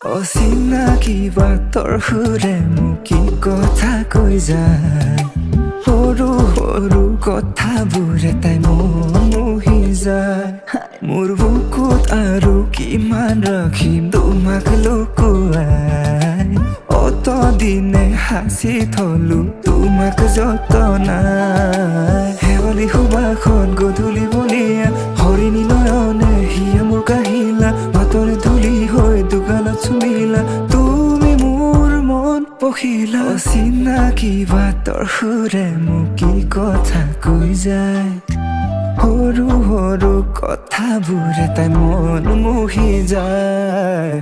অচিনাকি বাটৰ সুৰে মোক কি কথা কৈ যায় সৰু সৰু কথাবোৰে তাই মন মোহি যায় মোৰ বুকুত আৰু কিমান ৰাখিম তোমাক লুকুৱাই অতদিনে সাঁচি থলো তোমাক যতনাই শেৱালি সুবাসত গধূলি বলিয়া হৰিণী নয়নে হিয়া মোৰ কাহিলা বাটৰে ধূলি হৈ দোকানত চুমিলা তুমি মোৰ মন পখিলা অচিনাকি বাটৰ সুৰে মোক কি কথা কৈ যায় সৰু সৰু কথাবোৰে তাই মন মোহি যায়